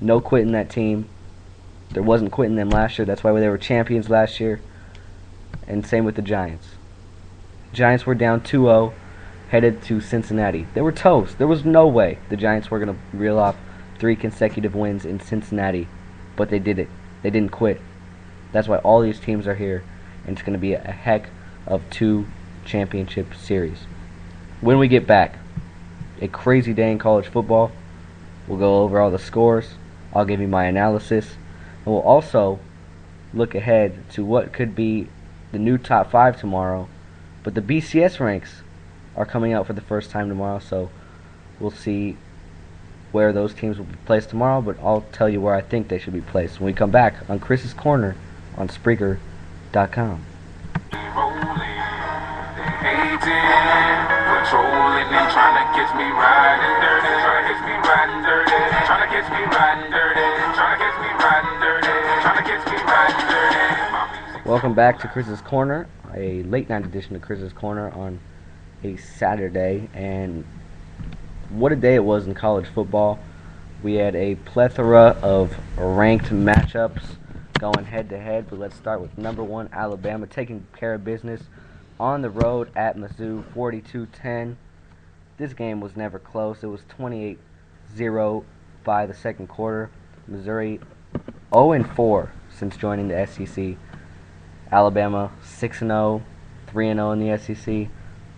No quitting that team. There wasn't quitting them last year. That's why they were champions last year. And same with the Giants. Giants were down 2-0, headed to Cincinnati. They were toast. There was no way the Giants were going to reel off 3 consecutive wins in Cincinnati. But they did it. They didn't quit. That's why all these teams are here. And it's going to be a heck of 2 championship series. When we get back, a crazy day in college football. We'll go over all the scores. I'll give you my analysis. And we'll also look ahead to what could be the new top 5 tomorrow. But the BCS ranks are coming out for the first time tomorrow, so we'll see where those teams will be placed tomorrow, but I'll tell you where I think they should be placed when we come back on Chris's Corner on Spreaker.com. Welcome back to Chris's Corner, a late night edition of Chris's Corner on a Saturday, and what a day it was in college football. We had a plethora of ranked matchups going head to head, but let's start with number 1 Alabama taking care of business on the road at Mizzou, 42-10. This game was never close. It was 28-0 by the second quarter. Missouri 0-4 since joining the SEC. Alabama 6-0, 3-0 in the SEC,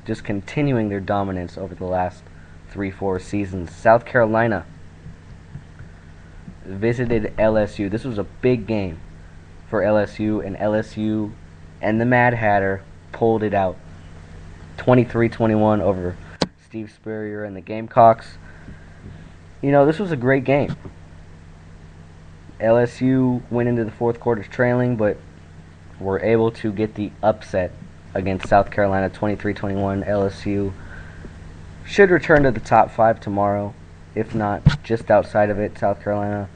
just continuing their dominance over the last 3-4 seasons. South Carolina visited LSU. This was a big game for LSU, and the Mad Hatter pulled it out. 23-21 over Steve Spurrier and the Gamecocks. You know, this was a great game. LSU went into the fourth quarter trailing, but were able to get the upset against South Carolina, 23-21. LSU should return to the top 5 tomorrow, if not just outside of it. South Carolina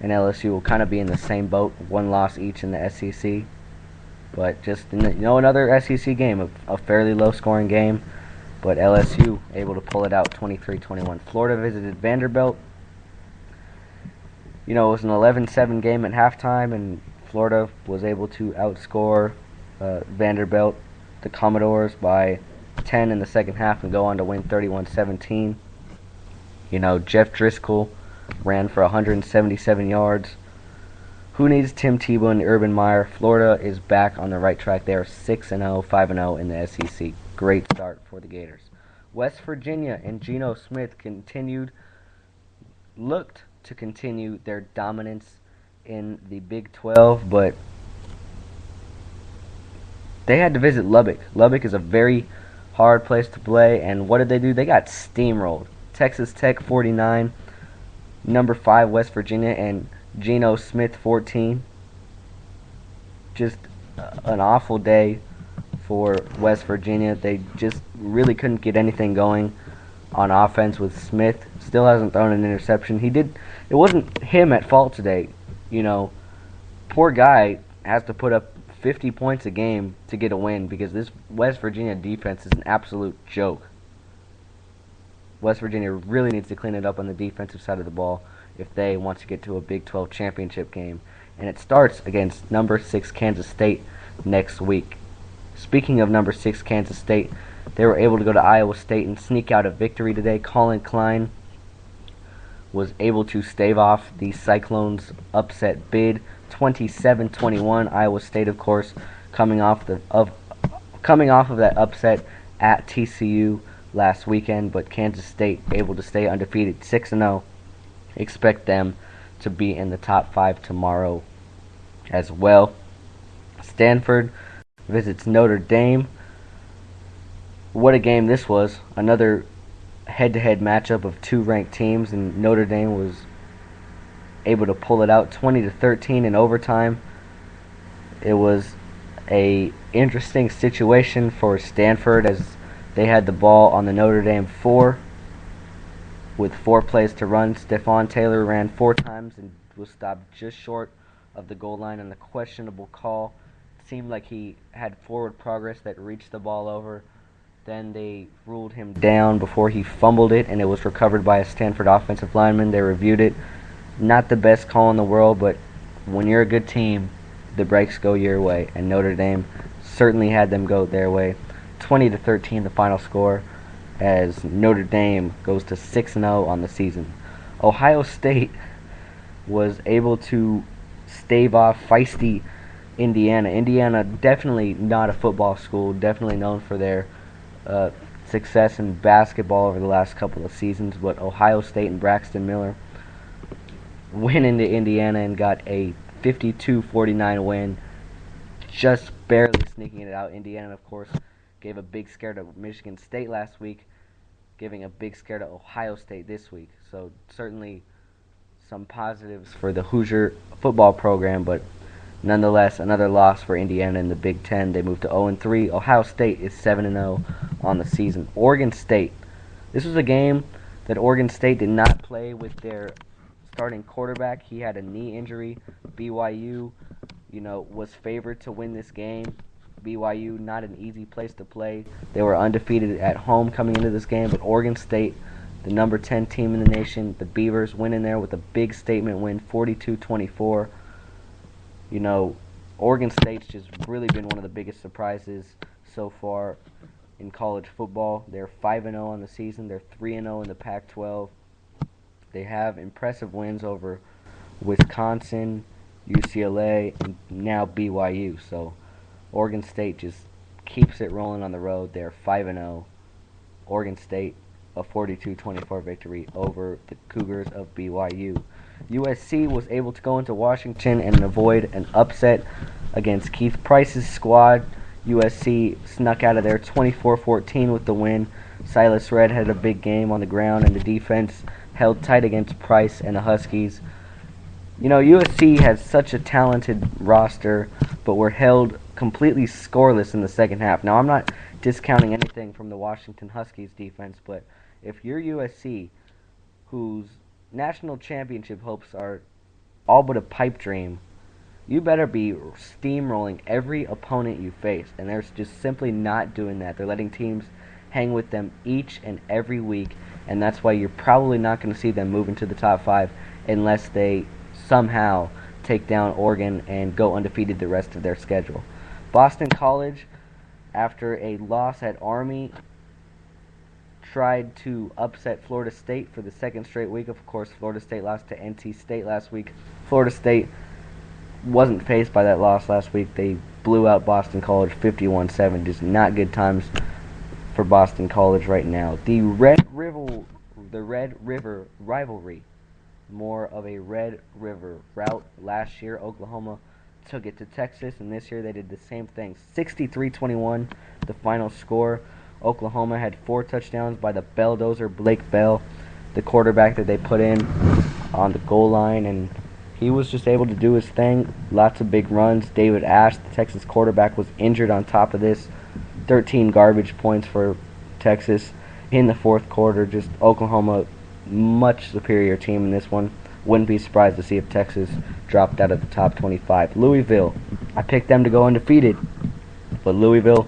and LSU will kind of be in the same boat, 1 loss each in the SEC. But just, another SEC game, a fairly low-scoring game, but LSU able to pull it out, 23-21. Florida visited Vanderbilt. It was an 11-7 game at halftime, and Florida was able to outscore Vanderbilt, the Commodores, by 10 in the second half and go on to win 31-17. Jeff Driscoll ran for 177 yards. Who needs Tim Tebow and Urban Meyer? Florida is back on the right track. They are 6-0, 5-0 in the SEC. Great start for the Gators. West Virginia and Geno Smith looked to continue their dominance in the Big 12, but they had to visit Lubbock. Lubbock is a very hard place to play, and what did they do? They got steamrolled. Texas Tech 49, number 5 West Virginia, and Geno Smith 14. Just an awful day for West Virginia. They just really couldn't get anything going on offense with Smith. Still hasn't thrown an interception. It wasn't him at fault today. Poor guy has to put up 50 points a game to get a win because this West Virginia defense is an absolute joke. West Virginia really needs to clean it up on the defensive side of the ball if they want to get to a Big 12 championship game. And it starts against number 6 Kansas State next week. Speaking of number 6 Kansas State, they were able to go to Iowa State and sneak out a victory today. Colin Klein was able to stave off the Cyclones' upset bid, 27-21. Iowa State, of course, coming off of that upset at TCU last weekend, but Kansas State able to stay undefeated, 6-0. Expect them to be in the top 5 tomorrow as well. Stanford visits Notre Dame. What a game this was. Another head-to-head matchup of 2 ranked teams, and Notre Dame was able to pull it out 20-13 in overtime. It was a interesting situation for Stanford as they had the ball on the Notre Dame 4 with 4 plays to run. Stephon Taylor ran 4 times and was stopped just short of the goal line on a questionable call. It seemed like he had forward progress that reached the ball over. Then they ruled him down before he fumbled it, and it was recovered by a Stanford offensive lineman. They reviewed it, Not the best call in the world, but when you're a good team, the breaks go your way, and Notre Dame certainly had them go their way. 20-13 the final score, as Notre Dame goes to 6-0 on the season. Ohio State was able to stave off feisty Indiana. Indiana, definitely not a football school, definitely known for their success in basketball over the last couple of seasons, but Ohio State and Braxton Miller went into Indiana and got a 52-49 win, just barely sneaking it out. Indiana, of course, gave a big scare to Michigan State last week, giving a big scare to Ohio State this week. So certainly some positives for the Hoosier football program, but nonetheless, another loss for Indiana in the Big Ten. They moved to 0-3. Ohio State is 7-0 on the season. Oregon State. This was a game that Oregon State did not play with their starting quarterback. He had a knee injury. BYU, was favored to win this game. BYU, not an easy place to play. They were undefeated at home coming into this game, but Oregon State, the number 10 team in the nation, the Beavers, went in there with a big statement win, 42-24. Oregon State's just really been one of the biggest surprises so far in college football. They're 5-0 on the season. They're 3-0 in the Pac-12. They have impressive wins over Wisconsin, UCLA, and now BYU. So Oregon State just keeps it rolling on the road. They're 5-0. Oregon State, a 42-24 victory over the Cougars of BYU. USC was able to go into Washington and avoid an upset against Keith Price's squad. USC snuck out of there 24-14 with the win. Silas Redd had a big game on the ground, and the defense held tight against Price and the Huskies. USC has such a talented roster, but were held completely scoreless in the second half. Now, I'm not discounting anything from the Washington Huskies defense, but if you're USC, whose national championship hopes are all but a pipe dream, you better be steamrolling every opponent you face, and they're just simply not doing that. They're letting teams hang with them each and every week, and that's why you're probably not going to see them move into the top 5 unless they somehow take down Oregon and go undefeated the rest of their schedule. Boston College, after a loss at Army, tried to upset Florida State for the second straight week. Of course, Florida State lost to NC State last week. Florida State wasn't faced by that loss last week. They blew out Boston College 51-7. Just not good times for Boston College right now. The Red River rivalry, more of a Red River route. Last year, Oklahoma took it to Texas, and this year they did the same thing. 63-21, the final score. Oklahoma had 4 touchdowns by the belldozer Blake Bell, the quarterback that they put in on the goal line, and he was just able to do his thing. Lots of big runs. David Ash, the Texas quarterback, was injured on top of this. 13 garbage points for Texas in the fourth quarter. Just Oklahoma, much superior team in this one. Wouldn't be surprised to see if Texas dropped out of the top 25. Louisville, I picked them to go undefeated, but Louisville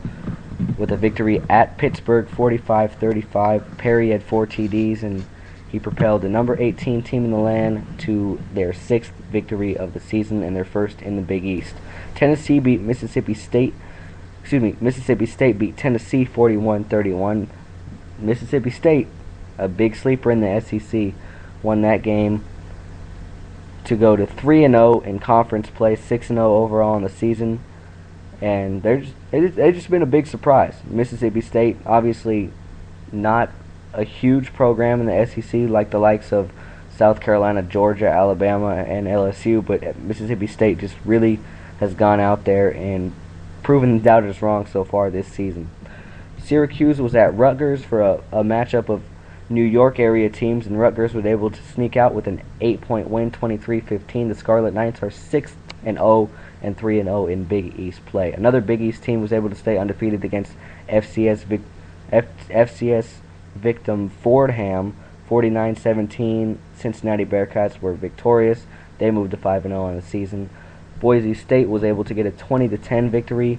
with a victory at Pittsburgh, 45-35. Perry had 4 TDs, and he propelled the number 18 team in the land to their 6th victory of the season and their first in the Big East. Tennessee beat Mississippi State. Mississippi State beat Tennessee 41-31. Mississippi State, a big sleeper in the SEC, won that game to go to 3-0 in conference play, 6-0 overall in the season. And they've just been a big surprise. Mississippi State, obviously not a huge program in the SEC like the likes of South Carolina, Georgia, Alabama, and LSU, but Mississippi State just really has gone out there and proven the doubters wrong so far this season. Syracuse was at Rutgers for a matchup of New York area teams, and Rutgers was able to sneak out with an 8-point win, 23-15. The Scarlet Knights are 6-0 and 3-0 in Big East play. Another Big East team was able to stay undefeated against FCS victim Fordham, 49-17. Cincinnati Bearcats were victorious. They moved to 5-0 on the season. Boise State was able to get a 20-10 victory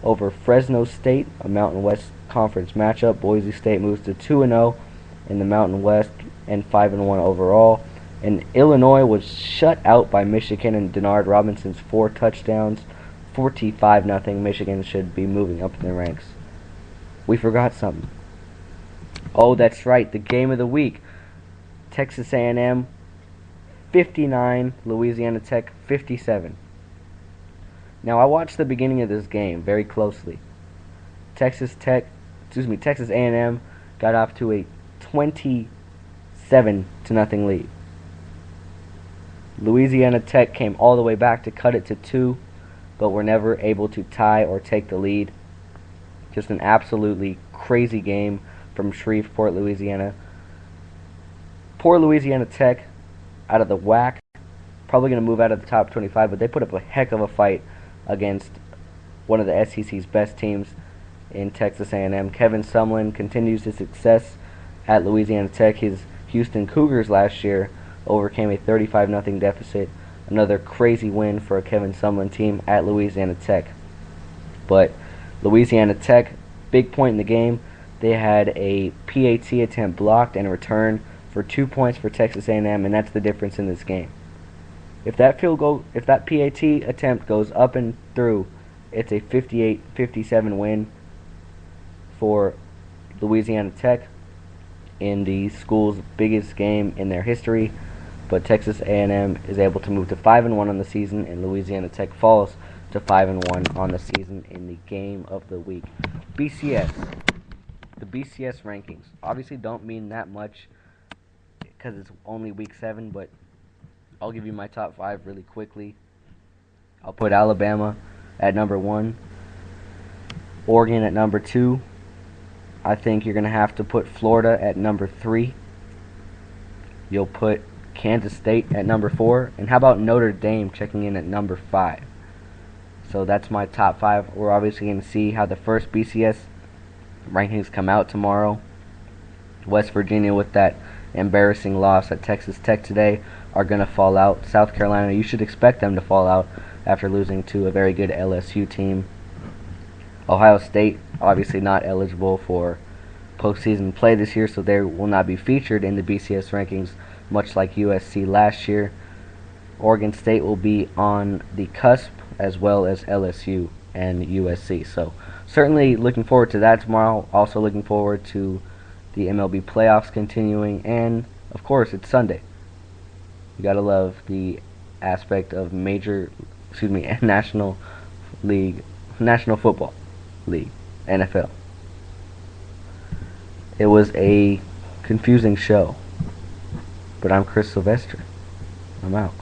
over Fresno State, a Mountain West Conference matchup. Boise State moves to 2-0 in the Mountain West and 5-1 overall. And Illinois was shut out by Michigan and Denard Robinson's 4 touchdowns. 45-0. Michigan should be moving up in the ranks. We forgot something. Oh, that's right. The game of the week. Texas A&M 59, Louisiana Tech 57. Now, I watched the beginning of this game very closely. Texas A&M got off to a 27-0 lead. Louisiana Tech came all the way back to cut it to 2, but were never able to tie or take the lead. Just an absolutely crazy game from Shreveport, Louisiana. Poor Louisiana Tech, out of the whack, probably going to move out of the top 25, but they put up a heck of a fight against one of the SEC's best teams in Texas A&M. Kevin Sumlin continues his success at Louisiana Tech. His Houston Cougars last year overcame a 35-0 deficit. Another crazy win for a Kevin Sumlin team at Louisiana Tech. But Louisiana Tech, big point in the game, they had a PAT attempt blocked and a return for 2 points for Texas A&M, and that's the difference in this game. If that PAT attempt goes up and through, it's a 58-57 win for Louisiana Tech in the school's biggest game in their history. But Texas A&M is able to move to 5-1 on the season, and Louisiana Tech falls to 5-1 on the season in the game of the week. BCS. The BCS rankings obviously don't mean that much because it's only week 7, but I'll give you my top 5 really quickly. I'll put Alabama at number 1, Oregon at number 2. I think you're going to have to put Florida at number 3. You'll put Kansas State at number 4. And how about Notre Dame checking in at number 5? So that's my top 5. We're obviously going to see how the first BCS rankings come out tomorrow. West Virginia, with that embarrassing loss at Texas Tech today, are going to fall out. South Carolina, you should expect them to fall out after losing to a very good LSU team. Ohio State, obviously not eligible for postseason play this year, so they will not be featured in the BCS rankings, much like USC last year. Oregon State will be on the cusp, as well as LSU and USC. So certainly looking forward to that tomorrow. Also looking forward to the MLB playoffs continuing, and of course it's Sunday. You gotta love the aspect of National Football League, NFL. It was a confusing show, but I'm Chris Sylvester. I'm out.